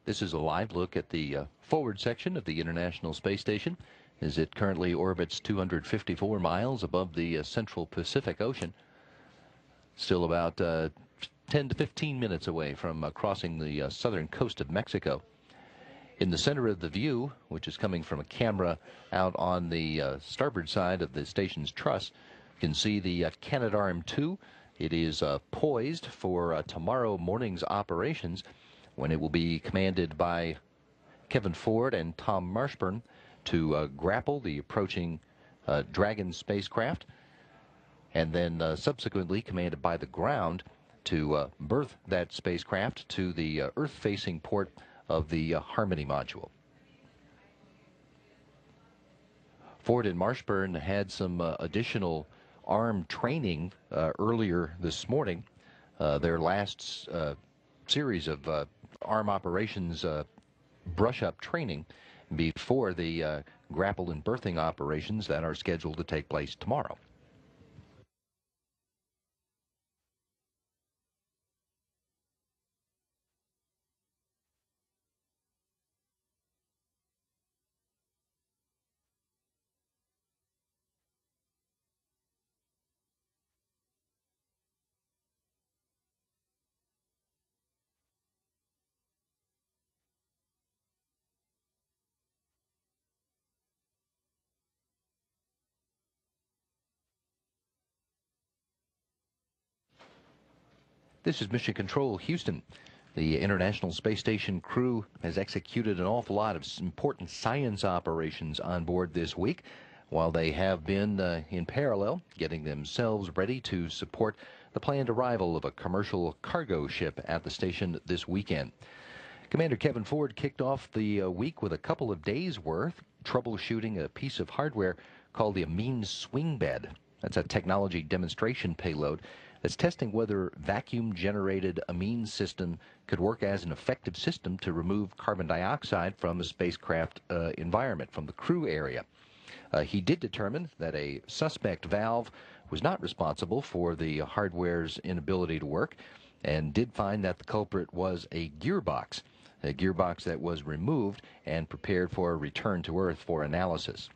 This is a live look at the forward section of the International Space Station as it currently orbits 254 miles above the central Pacific Ocean. Still about 10 to 15 minutes away from crossing the southern coast of Mexico. In the center of the view, which is coming from a camera out on the starboard side of the station's truss, you can see the Canadarm2. It is poised for tomorrow morning's operations, when it will be commanded by Kevin Ford and Tom Marshburn to grapple the approaching Dragon spacecraft, and then subsequently commanded by the ground to berth that spacecraft to the Earth-facing port of the Harmony module. Ford and Marshburn had some additional arm training earlier this morning. Their last series of arm operations brush-up training before the grapple and berthing operations that are scheduled to take place tomorrow. This is Mission Control, Houston. The International Space Station crew has executed an awful lot of important science operations on board this week, while they have been, in parallel, getting themselves ready to support the planned arrival of a commercial cargo ship at the station this weekend. Commander Kevin Ford kicked off the week with a couple of days' worth troubleshooting a piece of hardware called the amine swing bed. That's a technology demonstration payload that's testing whether vacuum-generated amine system could work as an effective system to remove carbon dioxide from a spacecraft environment, from the crew area. He did determine that a suspect valve was not responsible for the hardware's inability to work, and did find that the culprit was a gearbox that was removed and prepared for a return to Earth for analysis.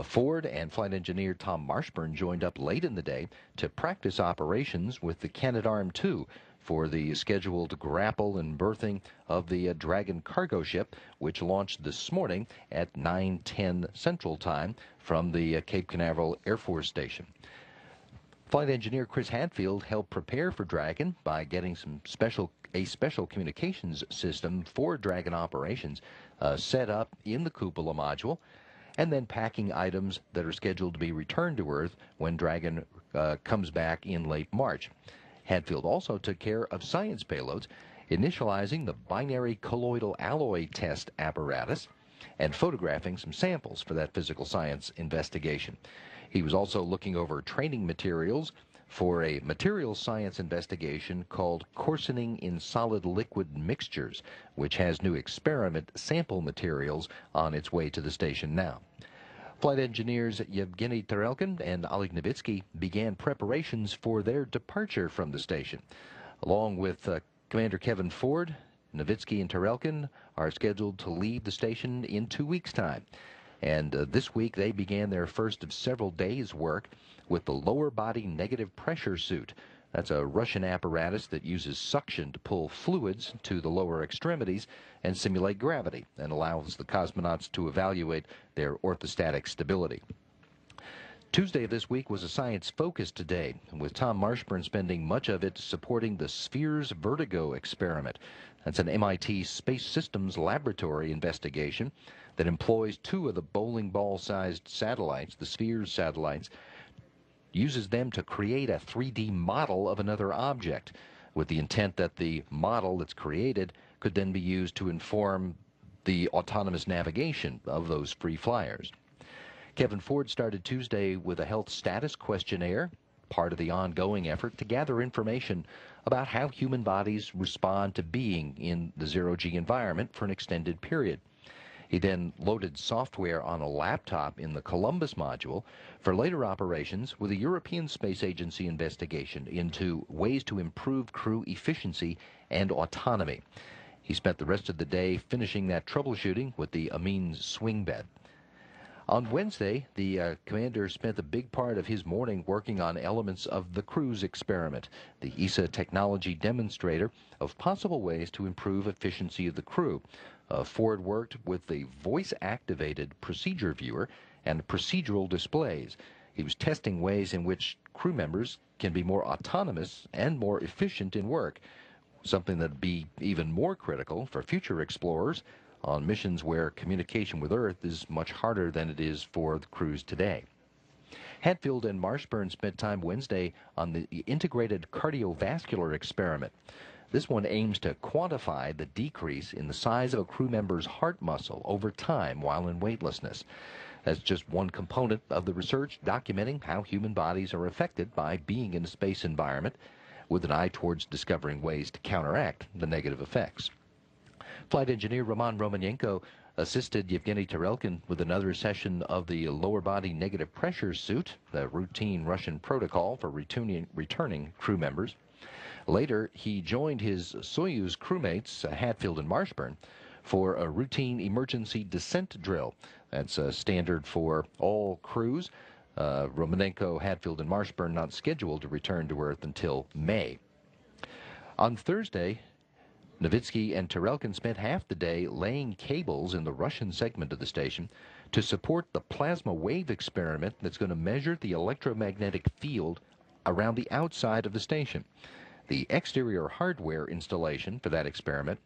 Ford and flight engineer Tom Marshburn joined up late in the day to practice operations with the Canadarm2 for the scheduled grapple and berthing of the Dragon cargo ship, which launched this morning at 9:10 Central Time from the Cape Canaveral Air Force Station. Flight engineer Chris Hadfield helped prepare for Dragon by getting a special communications system for Dragon operations set up in the cupola module, and then packing items that are scheduled to be returned to Earth when Dragon comes back in late March. Hadfield also took care of science payloads, initializing the binary colloidal alloy test apparatus and photographing some samples for that physical science investigation. He was also looking over training materials for a materials science investigation called coarsening in solid liquid mixtures, which has new experiment sample materials on its way to the station now. Flight engineers Yevgeny Tarelkin and Oleg Novitsky began preparations for their departure from the station. Along with Commander Kevin Ford, Novitsky and Tarelkin are scheduled to leave the station in 2 weeks' time. And this week they began their first of several days' work with the lower body negative pressure suit. That's a Russian apparatus that uses suction to pull fluids to the lower extremities and simulate gravity, and allows the cosmonauts to evaluate their orthostatic stability. Tuesday of this week was a science-focused day, with Tom Marshburn spending much of it supporting the Spheres Vertigo experiment. That's an MIT Space Systems Laboratory investigation that employs two of the bowling ball-sized satellites, the Spheres satellites, uses them to create a 3D model of another object, with the intent that the model that's created could then be used to inform the autonomous navigation of those free flyers. Kevin Ford started Tuesday with a health status questionnaire, part of the ongoing effort to gather information about how human bodies respond to being in the zero-G environment for an extended period. He then loaded software on a laptop in the Columbus module for later operations with a European Space Agency investigation into ways to improve crew efficiency and autonomy. He spent the rest of the day finishing that troubleshooting with the Amines swing bed. On Wednesday, the commander spent a big part of his morning working on elements of the cruise experiment, the ESA technology demonstrator of possible ways to improve efficiency of the crew. Ford worked with the voice-activated procedure viewer and procedural displays. He was testing ways in which crew members can be more autonomous and more efficient in work, something that would be even more critical for future explorers on missions where communication with Earth is much harder than it is for the crews today. Hadfield and Marshburn spent time Wednesday on the integrated cardiovascular experiment. This one aims to quantify the decrease in the size of a crew member's heart muscle over time while in weightlessness. That's just one component of the research documenting how human bodies are affected by being in a space environment, with an eye towards discovering ways to counteract the negative effects. Flight engineer Roman Romanenko assisted Yevgeny Tarelkin with another session of the lower body negative pressure suit, the routine Russian protocol for returning crew members. Later, he joined his Soyuz crewmates, Hadfield and Marshburn, for a routine emergency descent drill. That's standard for all crews. Romanenko, Hadfield, and Marshburn not scheduled to return to Earth until May. On Thursday, Novitsky and Tarelkin spent half the day laying cables in the Russian segment of the station to support the plasma wave experiment that's going to measure the electromagnetic field around the outside of the station. The exterior hardware installation for that experiment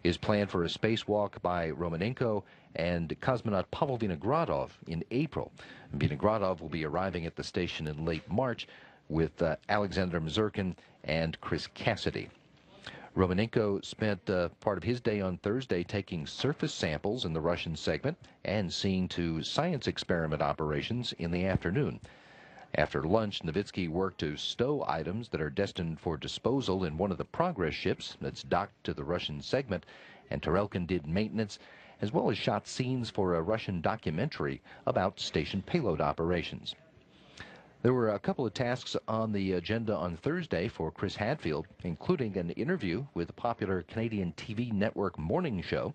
is planned for a spacewalk by Romanenko and cosmonaut Pavel Vinogradov in April. Vinogradov will be arriving at the station in late March with Alexander Mazurkin and Chris Cassidy. Romanenko spent part of his day on Thursday taking surface samples in the Russian segment and seeing to science experiment operations in the afternoon. After lunch, Novitsky worked to stow items that are destined for disposal in one of the Progress ships that's docked to the Russian segment, and Tarelkin did maintenance as well as shot scenes for a Russian documentary about station payload operations. There were a couple of tasks on the agenda on Thursday for Chris Hadfield, including an interview with the popular Canadian TV network morning show,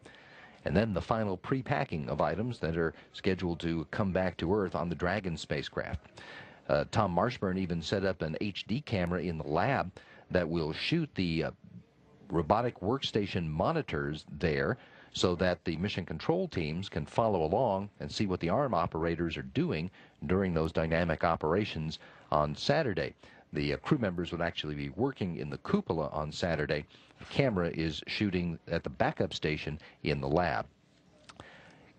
and then the final pre-packing of items that are scheduled to come back to Earth on the Dragon spacecraft. Tom Marshburn even set up an HD camera in the lab that will shoot the robotic workstation monitors there so that the mission control teams can follow along and see what the arm operators are doing during those dynamic operations on Saturday. The crew members would actually be working in the cupola on Saturday. The camera is shooting at the backup station in the lab.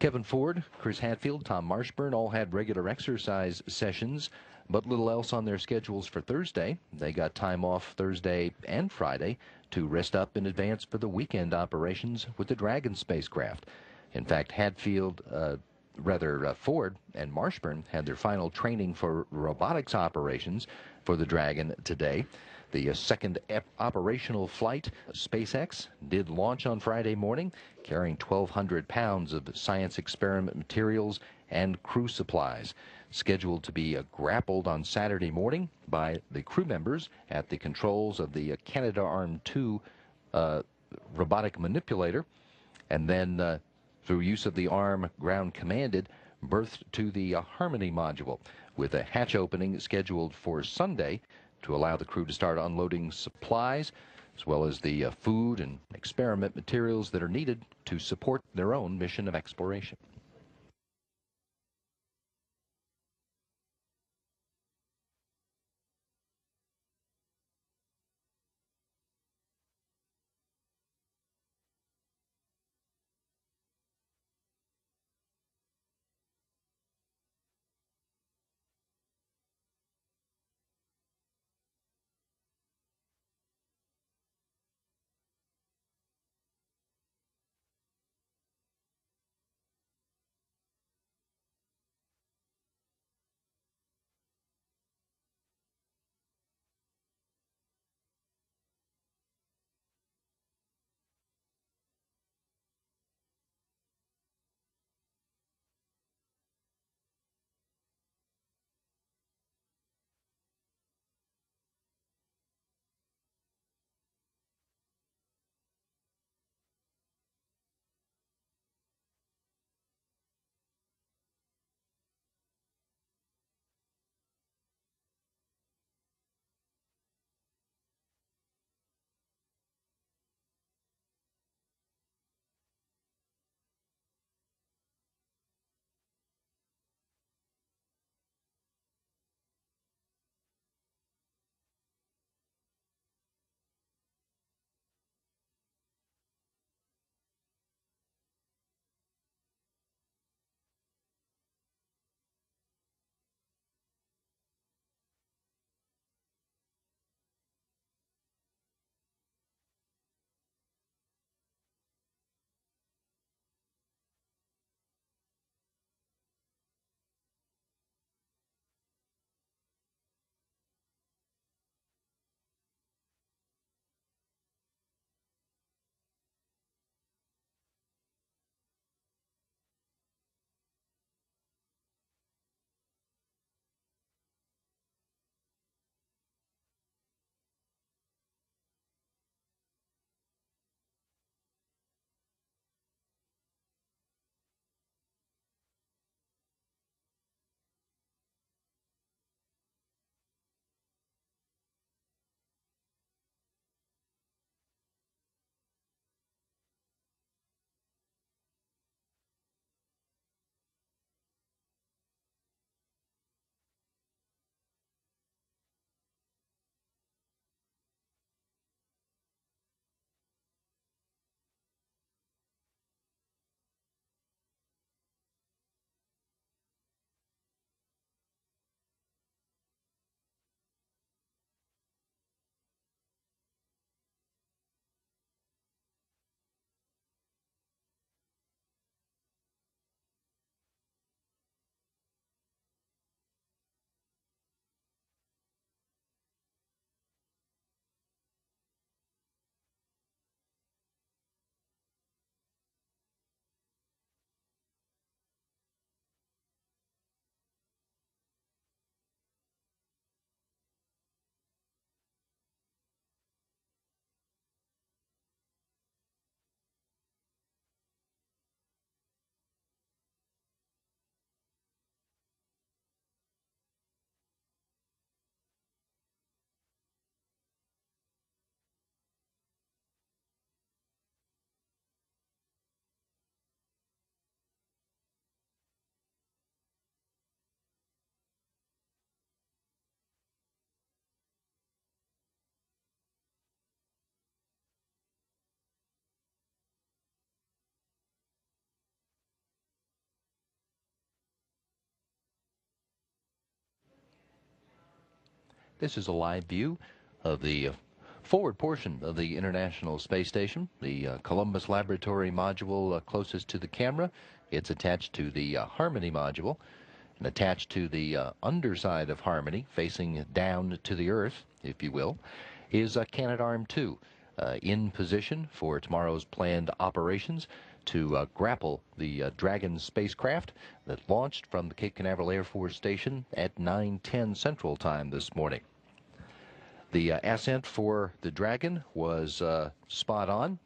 Kevin Ford, Chris Hadfield, Tom Marshburn all had regular exercise sessions, but little else on their schedules for Thursday. They got time off Thursday and Friday to rest up in advance for the weekend operations with the Dragon spacecraft. In fact, Ford and Marshburn had their final training for robotics operations for the Dragon today. The second operational flight, SpaceX, did launch on Friday morning, carrying 1,200 pounds of science experiment materials and crew supplies, scheduled to be grappled on Saturday morning by the crew members at the controls of the Canadarm2 robotic manipulator, and then through use of the arm ground-commanded, berthed to the Harmony module, with a hatch opening scheduled for Sunday to allow the crew to start unloading supplies, as well as the food and experiment materials that are needed to support their own mission of exploration. This is a live view of the forward portion of the International Space Station, the Columbus Laboratory module closest to the camera. It's attached to the Harmony module, and attached to the underside of Harmony, facing down to the Earth, if you will, is Canadarm2, in position for tomorrow's planned operations to grapple the Dragon spacecraft that launched from the Cape Canaveral Air Force Station at 9:10 Central Time this morning. The ascent for the Dragon was spot on.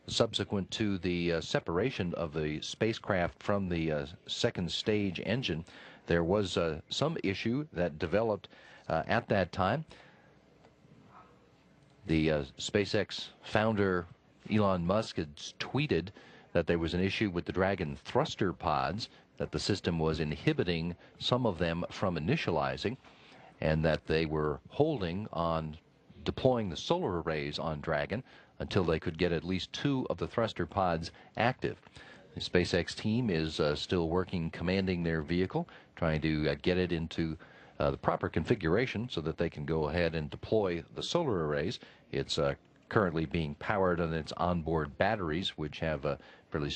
Subsequent to the separation of the spacecraft from the second stage engine, there was some issue that developed at that time. The SpaceX founder, Elon Musk, had tweeted that there was an issue with the Dragon thruster pods, that the system was inhibiting some of them from initializing, and that they were holding on deploying the solar arrays on Dragon until they could get at least 2 of the thruster pods active. The SpaceX team is still working, commanding their vehicle, trying to get it into the proper configuration so that they can go ahead and deploy the solar arrays. It's currently being powered on its onboard batteries, which have a fairly